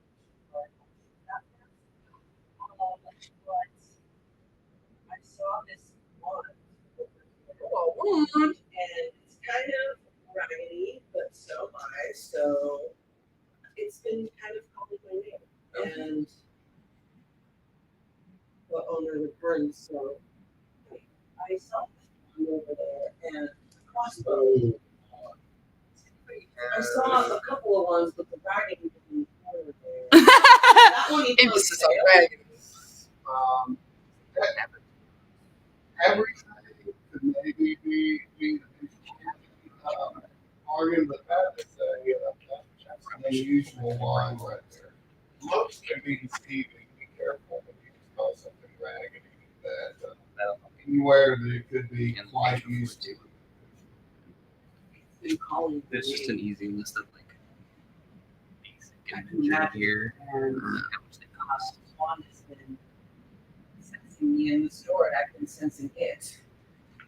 Speaker 5: but that first. But I saw this wand over here. Oh, wand! And it's kind of raggedy, but so am I. So it's been kind of calling my name. And the owner returned, so I saw this wand over there and the crossbow. I saw a couple of ones with the raggedy in the corner there. That one he
Speaker 2: Emphasis on
Speaker 5: posted.
Speaker 2: raggedy.
Speaker 3: Everything could maybe be arguing, but that's an unusual line right there. Looks can be deceiving. Be careful when you just call something raggedy that anywhere that it could be quite used to.
Speaker 5: Been calling
Speaker 4: There's
Speaker 5: me.
Speaker 4: just an easy list of like basic
Speaker 5: I can
Speaker 4: inventory
Speaker 5: imagine.
Speaker 4: here.
Speaker 5: And
Speaker 4: How much they cost.
Speaker 5: Juan has been sensing me in the store, and I've been sensing it.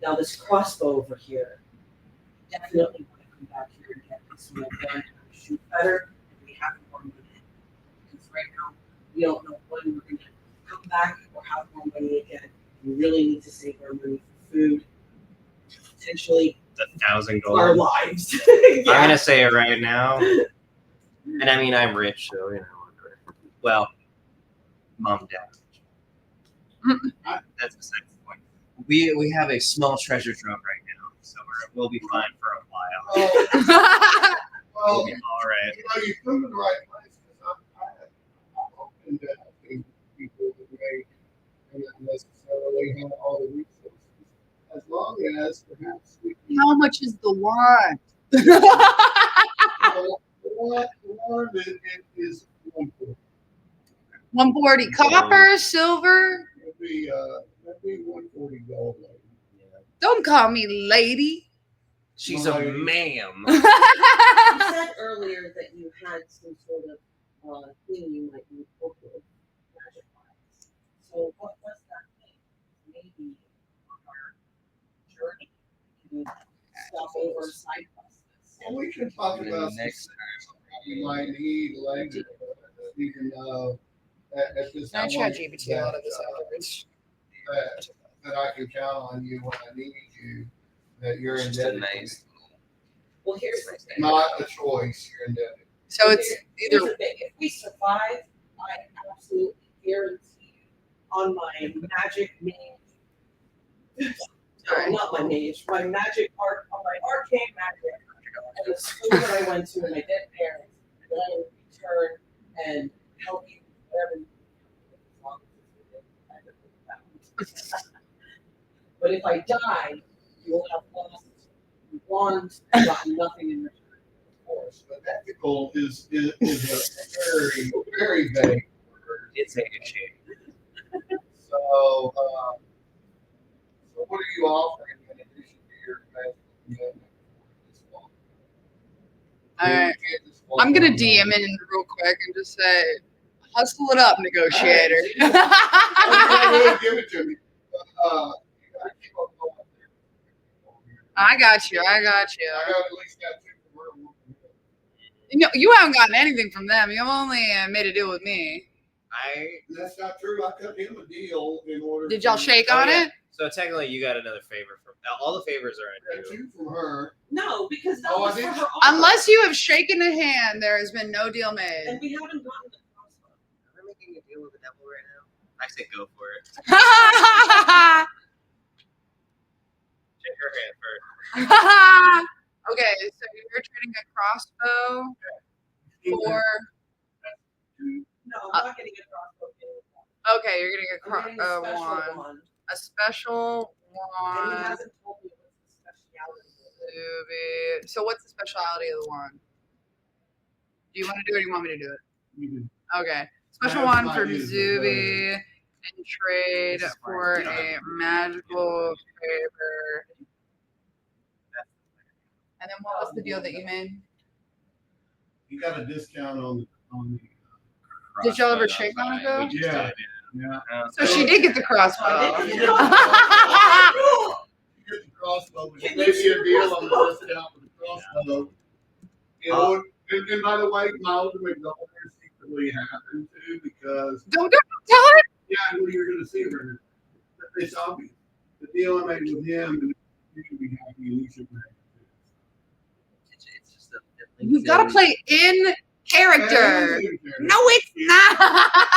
Speaker 5: Now this crossbow over here, definitely want to come back here and get this one done and shoot better. And we have more money because right now we don't know when we're going to come back or have more money again. We really need to save our money for food, potentially
Speaker 4: The 1,000 gold.
Speaker 5: our lives.
Speaker 4: I'm
Speaker 5: Yeah.
Speaker 4: gonna say it right now, and I mean I'm rich, so you know. Well, mom, dad. That's besides the point. We have a small treasure trove right now, so we'll be fine for a while.
Speaker 3: Well,
Speaker 4: We'll be all right.
Speaker 3: you come in the right place because I'm open to helping people that may not necessarily have all the resources. As long as perhaps we can.
Speaker 2: How much is the wand?
Speaker 3: The one that is 140.
Speaker 2: 140 copper, silver.
Speaker 3: That'd be 140 gold.
Speaker 4: Yeah.
Speaker 2: Don't call me lady.
Speaker 4: She's a ma'am.
Speaker 5: You said earlier that you had some sort of thing you might need help with magic wise. So what was that thing? Maybe on our journey we can stop over and side quest this.
Speaker 3: And we can talk
Speaker 4: And
Speaker 3: about
Speaker 4: then next time.
Speaker 3: you might need later, even at this
Speaker 2: I
Speaker 3: point.
Speaker 2: tried GPT a lot of this afterwards.
Speaker 3: That I can count on you when I need you. That you're
Speaker 4: It's just a
Speaker 3: indebted.
Speaker 4: nice.
Speaker 5: Well, here's the thing.
Speaker 3: Not a choice. You're indebted.
Speaker 2: So it's
Speaker 5: Here's
Speaker 2: either
Speaker 5: the thing. If we survive, I absolutely guarantee you on my magic mage. No, not my mage. My magic art on my arcane magic. And the school that I went to and my dead parents, that I will return and help you whatever you need, as long as it's within. But if I die, you will have lost one and got nothing in return.
Speaker 3: Of course, but ethical is a very, very vague word.
Speaker 4: It's a good shape.
Speaker 3: So what are you offering in addition to your magical commitment for this one?
Speaker 2: Alright. I'm gonna DM in real quick and just say, hustle it up, negotiator.
Speaker 3: I will give it to me. You gotta keep up going there.
Speaker 2: I got you.
Speaker 3: I got at least got two from her, one from him.
Speaker 2: You know, you haven't gotten anything from them. You've only made a deal with me.
Speaker 3: That's not true. I cut him a deal in order.
Speaker 2: Did y'all
Speaker 3: to-
Speaker 2: shake on
Speaker 4: yeah.
Speaker 2: it?
Speaker 4: So technically, you got another favor from all the favors are
Speaker 3: I
Speaker 4: on
Speaker 3: got
Speaker 4: you.
Speaker 3: two from her.
Speaker 5: No, because that
Speaker 3: Oh, I
Speaker 5: was for
Speaker 3: did-
Speaker 5: her offer.
Speaker 2: Unless you have shaken a hand, there has been no deal made.
Speaker 5: And we haven't gotten the crossbow.
Speaker 4: Am I making a deal with the devil right now? I say go for it. Shake her hand first.
Speaker 2: Okay, so you're trading a crossbow for
Speaker 5: No, I'm not getting a crossbow.
Speaker 2: Okay, you're getting
Speaker 5: I'm getting a special
Speaker 2: wand.
Speaker 5: one.
Speaker 2: A special
Speaker 5: And he
Speaker 2: wand.
Speaker 5: hasn't told me what's the speciality of it.
Speaker 2: Zuby. So what's the speciality of the wand? Do you want to do it or do you want me to do it?
Speaker 3: You can-
Speaker 2: Okay. Special
Speaker 3: I
Speaker 2: wand
Speaker 3: have
Speaker 2: for
Speaker 3: my views, but
Speaker 2: Zuby and trade
Speaker 4: This is
Speaker 2: for
Speaker 4: fine. You don't
Speaker 2: a
Speaker 4: have to-
Speaker 2: magical favor. And then what was the deal that you made?
Speaker 3: You got a discount on the.
Speaker 2: Did y'all ever
Speaker 4: Crossbow,
Speaker 2: trade on it,
Speaker 4: that's fine.
Speaker 2: though?
Speaker 4: We just
Speaker 3: Yeah.
Speaker 4: did,
Speaker 3: Yeah.
Speaker 2: So she did get the crossbow.
Speaker 3: You get the crossbow, but you gave me a deal on the discount for the crossbow. You know, and by the way, my ultimate goal here secretly happened too because
Speaker 2: Don't tell her.
Speaker 3: yeah, well, you're going to see her. It's obvious. The deal I made with him, and you should be happy, and you should be happy
Speaker 4: It's just a
Speaker 2: You've got to play in character.
Speaker 3: too.
Speaker 2: No, it's not.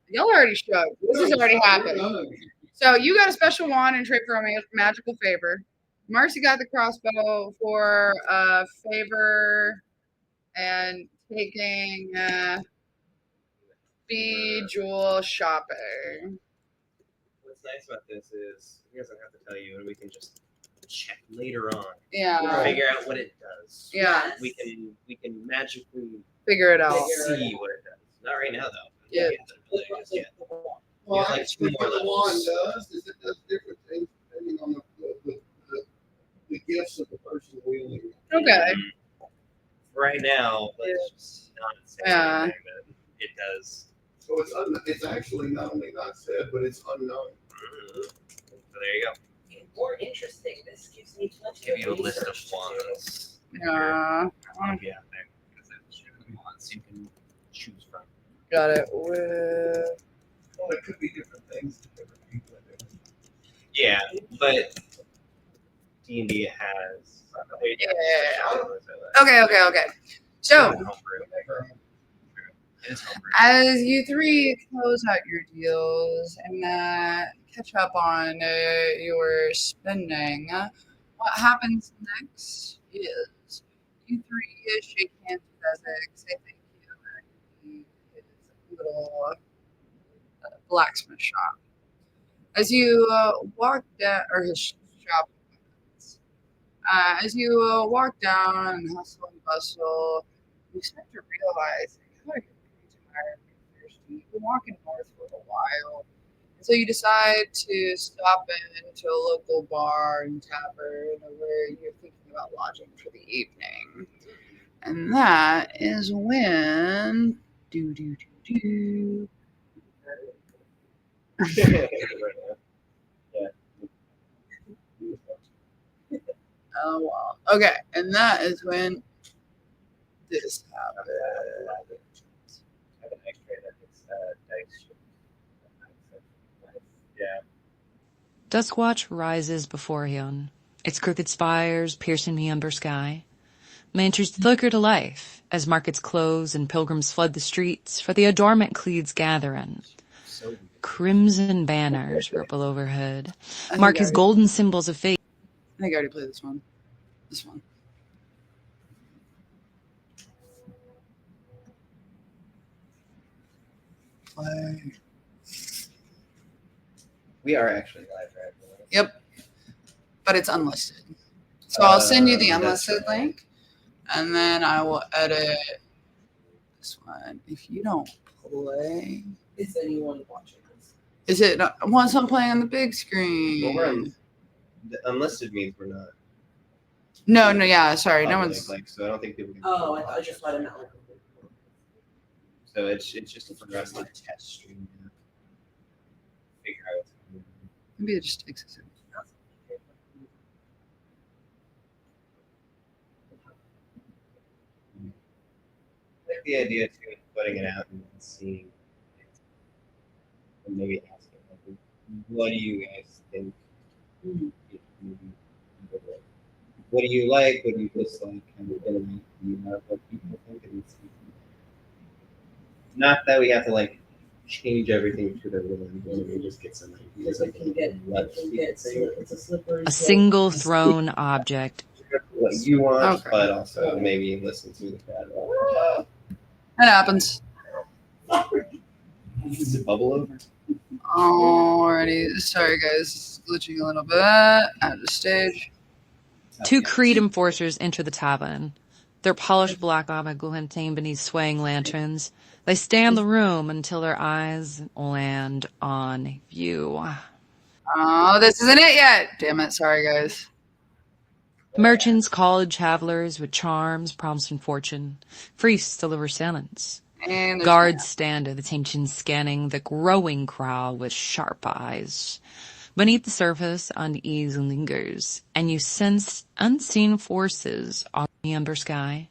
Speaker 2: Y'all already shook. This has already happened. So you got a special wand and trade for a magical favor. Marcy got the crossbow for a favor and taking jewel shopping.
Speaker 4: What's nice about this is he doesn't have to tell you, and we can just check later on.
Speaker 2: Yeah.
Speaker 4: Figure out what it does.
Speaker 2: Yeah.
Speaker 4: We can magically
Speaker 2: Figure it out.
Speaker 4: see what it does. Not right now though.
Speaker 2: Yeah.
Speaker 4: Yeah.
Speaker 3: Well,
Speaker 4: Yeah, like
Speaker 3: actually,
Speaker 4: two more
Speaker 3: what the wand
Speaker 4: levels.
Speaker 3: does is it does different things depending on the gifts of the person wielding it.
Speaker 2: Okay.
Speaker 4: Right now, let's just not say
Speaker 2: Yeah.
Speaker 4: anything that it does.
Speaker 3: So it's actually not only not said, but it's unknown.
Speaker 4: So there you go.
Speaker 5: More interesting. This gives me plenty
Speaker 4: Give you a
Speaker 5: of
Speaker 4: list of
Speaker 5: research.
Speaker 4: wands.
Speaker 2: Yeah.
Speaker 4: I want to be out there because it's wands you can choose from.
Speaker 2: Got it. With
Speaker 3: Well, it could be different things to different people.
Speaker 4: Yeah, but D&D has.
Speaker 2: Okay. So
Speaker 4: It's homebrew.
Speaker 2: as you three close out your deals and catch up on your spending, what happens next is you three shake hands with Ezzrik, say thank you, and leave his little blacksmith shop. As you walk down, or his shop, as you walk down and hustle and bustle, you start to realize that you're pretty tired and thirsty. You've been walking north for a while. And so you decide to stop into a local bar and tavern where you're thinking about lodging for the evening. And that is when. Oh, wow. Okay. And that is when this happened.
Speaker 4: Have an X-ray that gets dice. Yeah.
Speaker 1: Duskwatch rises before him, its crooked spires piercing the umber sky. Lanterns flicker to life as markets close and pilgrims flood the streets for the Adornment Creed's gathering.
Speaker 4: So
Speaker 1: Crimson banners ripple overhead,
Speaker 2: I
Speaker 1: mark
Speaker 2: think
Speaker 1: his
Speaker 2: I
Speaker 1: golden symbols of fate.
Speaker 2: already played this one. This one. Play.
Speaker 4: we are actually live, right?
Speaker 2: Yep. But it's unlisted. So I'll send you the
Speaker 4: That's
Speaker 2: unlisted
Speaker 4: right.
Speaker 2: link, and then I will edit this one. If you don't play,
Speaker 5: Is anyone watching this?
Speaker 2: is it once I'm playing on the big screen?
Speaker 4: Well, we're the unlisted means we're not.
Speaker 2: No, yeah, sorry, no
Speaker 4: public,
Speaker 2: one's.
Speaker 4: like, so I don't think people can.
Speaker 5: Oh, I just thought it meant like.
Speaker 4: So it's just for us to test stream. Figure out.
Speaker 2: Maybe it just takes a second.
Speaker 4: I like the idea too of putting it out and seeing, and maybe asking, like, what do you guys think? What do you like? What do you dislike? Kind of thing. You know what people think, and not that we have to like change everything to the villain. Maybe just get some ideas of
Speaker 5: It's a slippery
Speaker 1: A
Speaker 5: slope.
Speaker 1: single thrown object.
Speaker 4: what you want,
Speaker 2: Okay.
Speaker 4: but also maybe listen to the bad one.
Speaker 2: It happens.
Speaker 4: Is it bubble over?
Speaker 2: Alrighty. Sorry, guys. This is glitching a little bit. Out of stage.
Speaker 1: Two Creed enforcers enter the tavern. Their polished black armor glinting beneath swaying lanterns. They scan the room until their eyes land on you.
Speaker 2: Oh, this isn't it yet. Damn it. Sorry, guys.
Speaker 1: Merchants, college travelers with charms, promise, and fortune. Priests deliver sentence.
Speaker 2: And there's
Speaker 1: Guards stand at attention, scanning the growing crowd with sharp eyes. Beneath the surface, unease lingers, and you sense unseen forces on the amber sky.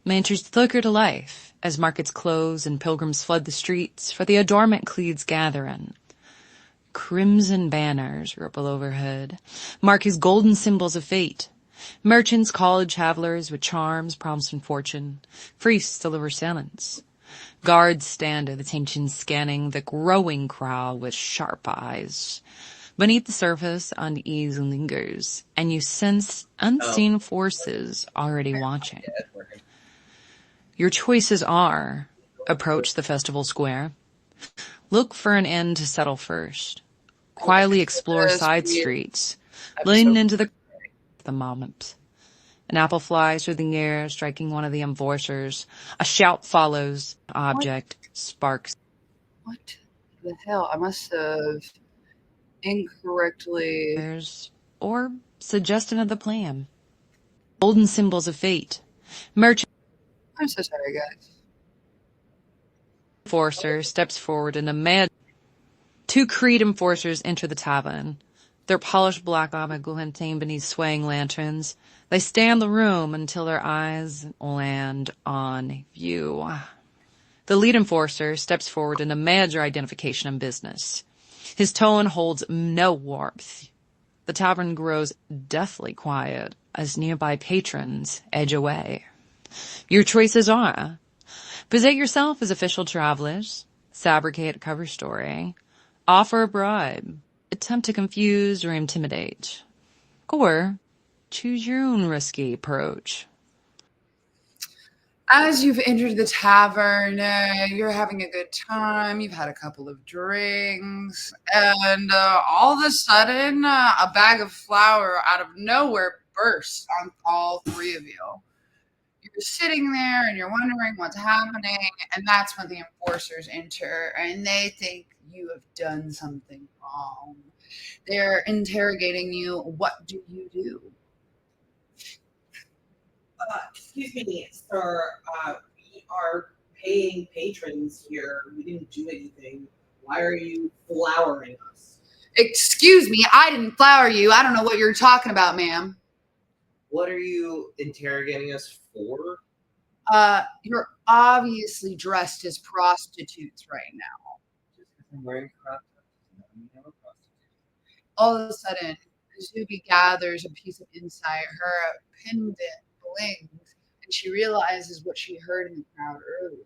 Speaker 1: Lanterns flicker to life as markets close and pilgrims flood the streets for the Adornment Creed's gathering. Crimson banners ripple overhead, marking golden symbols of fate. Merchants, college travelers with charms, promise, and fortune. Priests deliver sentence. Guards stand at attention, scanning the growing crowd with sharp eyes. Beneath the surface, unease lingers, and you sense unseen forces already watching. Your choices are: approach the festival square, look for an inn to settle first, quietly explore side streets, lean into the moment. An apple flies through the air, striking one of the enforcers. A shout follows. Object sparks.
Speaker 2: What the hell? I must have incorrectly.
Speaker 1: Or suggestion of the plan. Golden symbols of fate. Merchant
Speaker 2: I'm so sorry, guys.
Speaker 1: enforcer steps forward and a man. Two Creed enforcers enter the tavern. Their polished black armor glinting beneath swaying lanterns. They scan the room until their eyes land on you. The lead enforcer steps forward and demands your identification and business. His tone holds no warmth. The tavern grows deathly quiet as nearby patrons edge away. Your choices are: present yourself as official travelers, fabricate a cover story, offer a bribe, attempt to confuse or intimidate, or choose your own risky approach.
Speaker 2: As you've entered the tavern, you're having a good time. You've had a couple of drinks, and all of a sudden, a bag of flour out of nowhere bursts on all three of you. You're sitting there and you're wondering what's happening, and that's when the enforcers enter, and they think you have done something wrong. They're interrogating you. What do you do?
Speaker 5: Excuse me, sir. We are paying patrons here. We didn't do anything. Why are you flowering us?
Speaker 2: Excuse me, I didn't flower you. I don't know what you're talking about, ma'am.
Speaker 4: What are you interrogating us for?
Speaker 2: You're obviously dressed as prostitutes right now.
Speaker 4: Just because I'm wearing crop tops doesn't mean I'm a prostitute.
Speaker 2: All of a sudden, Zuby gathers a piece of insight. Her pendant blings, and she realizes what she heard in the crowd earlier.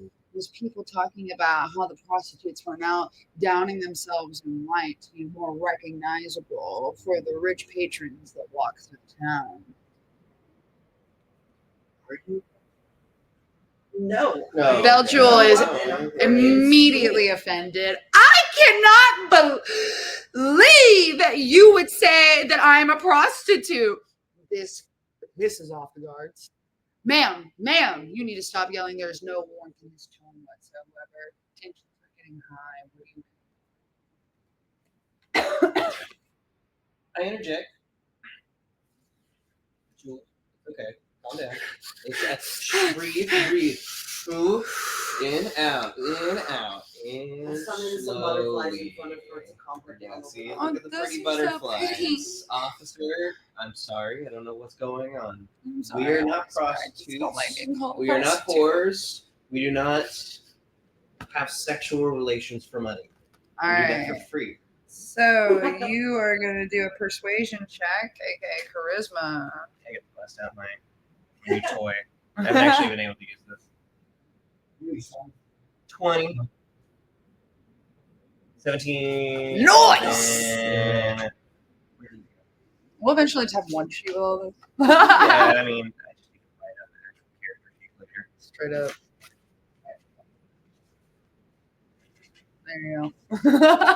Speaker 2: It was people talking about how the prostitutes were now downing themselves in white to be more recognizable for the rich patrons that walk through town.
Speaker 5: Are you? No.
Speaker 2: Belchul is immediately offended. I cannot believe that you would say that I'm a prostitute. This pisses off the guards. Ma'am, you need to stop yelling. There's no warmth in this tone whatsoever. Tensions are getting high.
Speaker 4: I interject. Jules, okay, calm down. Breathe. Move. In, out, in,
Speaker 5: Summon some butterflies in front of her to comfort
Speaker 4: Yeah,
Speaker 5: down.
Speaker 4: see,
Speaker 2: Oh,
Speaker 4: look at the
Speaker 2: this
Speaker 4: pretty
Speaker 2: is so
Speaker 4: butterflies.
Speaker 2: pretty.
Speaker 4: Officer, I'm sorry, I don't know what's going on.
Speaker 2: I'm sorry,
Speaker 4: We are not
Speaker 2: I just don't
Speaker 4: prostitutes.
Speaker 2: like being called
Speaker 4: We are not
Speaker 2: prostitute.
Speaker 4: whores. We do not have sexual relations for money.
Speaker 2: All
Speaker 4: We do that
Speaker 2: right.
Speaker 4: for free.
Speaker 2: So you are going to do a persuasion check, aka charisma.
Speaker 4: I get to bust out my new toy. I haven't actually been able to use this. 20. 17.
Speaker 2: Nice!
Speaker 4: And
Speaker 2: We'll eventually just have one sheet with all this.
Speaker 4: yeah, I mean, I just need to write out the actual character sheet later.
Speaker 2: Straight up. There you go.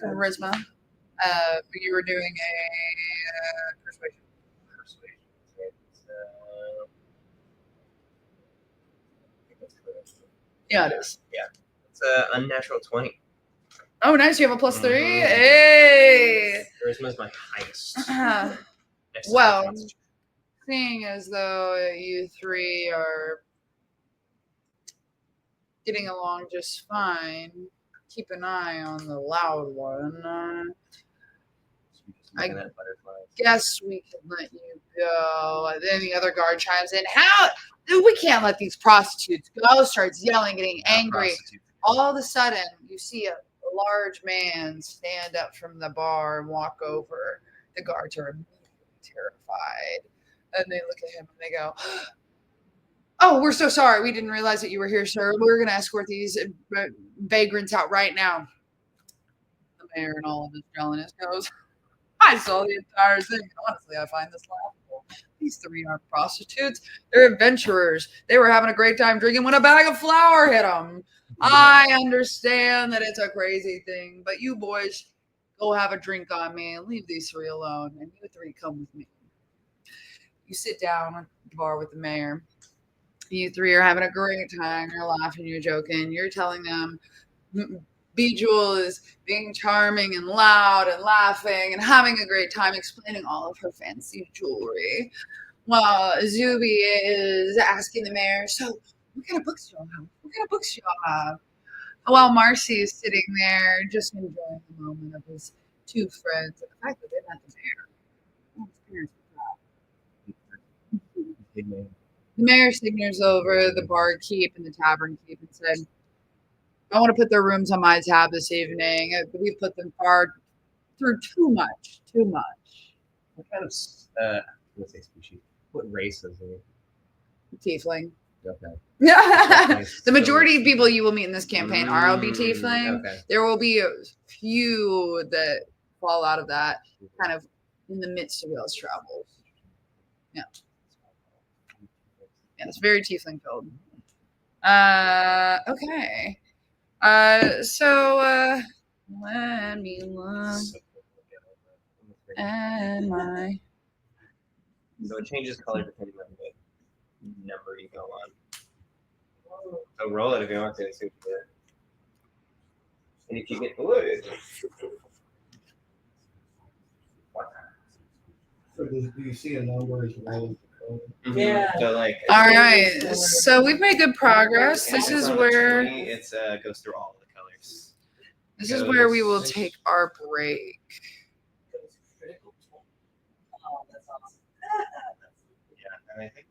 Speaker 2: Charisma. You were doing a persuasion.
Speaker 4: Persuasion. I think that's correct.
Speaker 2: Yeah, it is.
Speaker 4: It's an unnatural 20.
Speaker 2: Oh, nice. You have a +3.
Speaker 4: Mhm.
Speaker 2: Hey.
Speaker 4: Charisma is my highest. Next to
Speaker 2: Well,
Speaker 4: Constitution.
Speaker 2: seeing as though you three are getting along just fine, keep an eye on the loud one.
Speaker 4: Looking at butterflies.
Speaker 2: Guess we can let you go. And then the other guard chimes in. How? We can't let these prostitutes go. Starts yelling, getting angry.
Speaker 4: Prostitute.
Speaker 2: All of a sudden, you see a large man stand up from the bar and walk over. The guards are immediately terrified. And they look at him and they go, "Oh, we're so sorry. We didn't realize that you were here, sir. We're going to escort these vagrants out right now." The mayor and all of his jelliness goes, "I saw the entire thing. Honestly, I find this laughable. These three aren't prostitutes. They're adventurers. They were having a great time drinking when a bag of flour hit them. I understand that it's a crazy thing, but you boys go have a drink on me and leave these three alone. And you three come with me." You sit down at the bar with the mayor. You three are having a great time. You're laughing, you're joking. You're telling them Bejewel is being charming and loud and laughing and having a great time explaining all of her fancy jewelry. While Zuby is asking the mayor, "So, what kind of books do y'all have? What kind of books do y'all have?" While Marcy is sitting there just enjoying the moment of his two friends and the fact that they met the mayor. Oh, his parents were proud. The mayor signals over the barkeep and the tavern keep and said, "I want to put their rooms on my tab this evening. We've put them far through too much.
Speaker 4: What kind of let's say species? What race is it?
Speaker 2: Tiefling."
Speaker 4: Okay.
Speaker 2: The majority of people you will meet in this campaign are LB Tiefling.
Speaker 4: Okay.
Speaker 2: There will be a few that fall out of that kind of in the midst of y'all's travels. Yeah, it's very Tiefling filled. Okay. So let me look at my.
Speaker 4: So it changes color depending on what number you go on. So roll it if you want to. See what you get. And if you get wood.
Speaker 3: So do you see a number as well as the color?
Speaker 5: Yeah.
Speaker 4: So like.
Speaker 2: All right. So we've made good progress. This is where
Speaker 4: It's goes through all of the colors.
Speaker 2: this is where we will take our break.
Speaker 5: Oh, that's awesome.
Speaker 4: Yeah, and I think